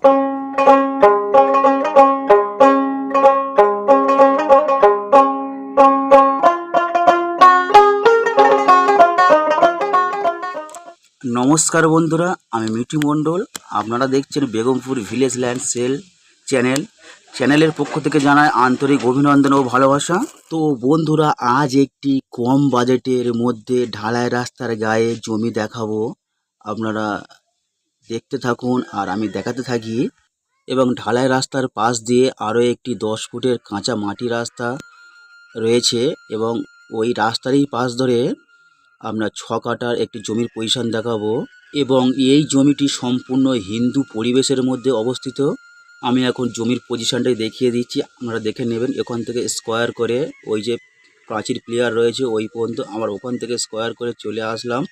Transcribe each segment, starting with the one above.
নমস্কার বন্ধুরা, আমি মিঠু মণ্ডল। আপনারা দেখছেন বেগমপুর ভিলেজ ল্যান্ড সেল চ্যানেলের পক্ষ থেকে জানাই আন্তরিক অভিনন্দন ও ভালোবাসা। তো বন্ধুরা, আজ একটি কম বাজেটের মধ্যে ঢালাই রাস্তার গায়ে জমি দেখাবো। আপনারা দেখতে থাকুন আর আমি দেখাতে থাকি। এবং ঢালাই রাস্তার পাশ দিয়ে আরও একটি 10 ফুটের কাঁচা মাটি রাস্তা রয়েছে এবং ওই রাস্তারই পাশ ধরে আমরা 6 কাঠার একটি জমির পজিশন দেখাবো। এবং এই জমিটি সম্পূর্ণ হিন্দু পরিবেশের মধ্যে অবস্থিত। আমি এখন জমির পজিশনটাই দেখিয়ে দিচ্ছি, আপনারা দেখে নেবেন। এখান থেকে স্কোয়ার করে ওই যে প্রাচীর প্লেয়ার রয়েছে ওই পর্যন্ত, আমার ওখান থেকে স্কোয়ার করে চলে আসলাম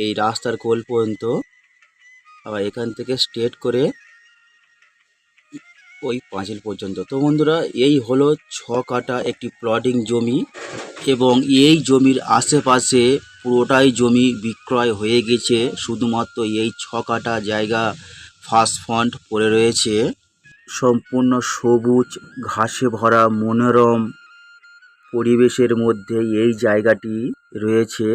এই রাস্তার কোল পর্যন্ত। আবার এখান থেকে স্ট্রেট করে ওই পাঁচিল পর্যন্ত। তো বন্ধুরা, এই হলো 6 কাঠা একটি প্লটিং জমি এবং এই জমির আশেপাশে পুরোটাই জমি বিক্রয় হয়ে গেছে। শুধুমাত্র এই 6 কাঠা জায়গা ফার্স্ট ফ্রন্ট পড়ে রয়েছে। সম্পূর্ণ সবুজ ঘাসে ভরা মনোরম পরিবেশের মধ্যে এই জায়গাটি রয়েছে।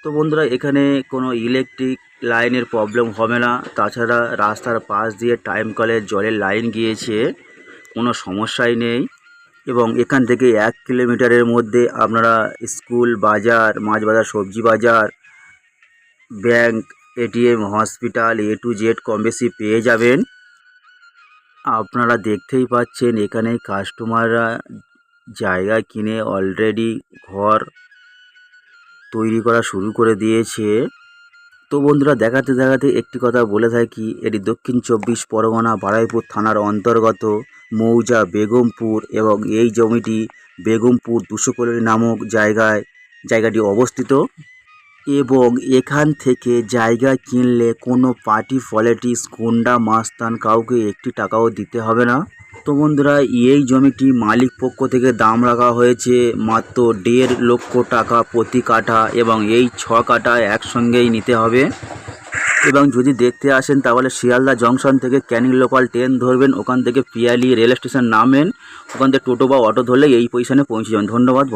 তো বন্ধুরা, এখানে কোনো ইলেকট্রিক লাইনের প্রবলেম হবে না। তাছাড়া রাস্তার পাশ দিয়ে টাইম কলের জলের লাইন গিয়েছে, কোনো সমস্যাই নেই। এবং এখান থেকে 1 কিলোমিটারের মধ্যে আপনারা স্কুল, বাজার, মাছ বাজার, সবজি বাজার, bank, ATM, hospital A to Z কম বেশি পেয়ে যাবেন। আপনারা দেখতেই পাচ্ছেন এখানে কাস্টমাররা জায়গা কিনে অলরেডি ঘর তৈরি করা শুরু করে দিয়েছে। তো বন্ধুরা, দেখাতে দেখাতে একটি কথা বলে থাকি, এটি দক্ষিণ 24 পরগনা বারুইপুর থানার অন্তর্গত মৌজা বেগমপুর এবং এই জমিটি বেগমপুর 200 কলোনি নামক জায়গাটি অবস্থিত। এবং এখান থেকে জায়গা কিনলে কোনো পার্টি পলিটিক্স, গুন্ডা মাস্তান কাউকে 1 টাকাও দিতে হবে না। তো বন্ধুরা, এই জমিটি মালিক পক্ষ থেকে দাম রাখা হয়েছে মাত্র 1.5 লক্ষ টাকা প্রতি কাঠা এবং এই 6 কাঠা একসঙ্গেই নিতে হবে। এবং যদি দেখতে আসেন তাহলে শিয়ালদা জংশন থেকে ক্যানিং লোকাল ট্রেন ধরবেন, ওখান থেকে পিয়ালি রেল স্টেশন নামেন, ওখান থেকে টোটো বা অটো ধরলে এই পজিশনে পৌঁছে যাবেন। ধন্যবাদ বন্ধু।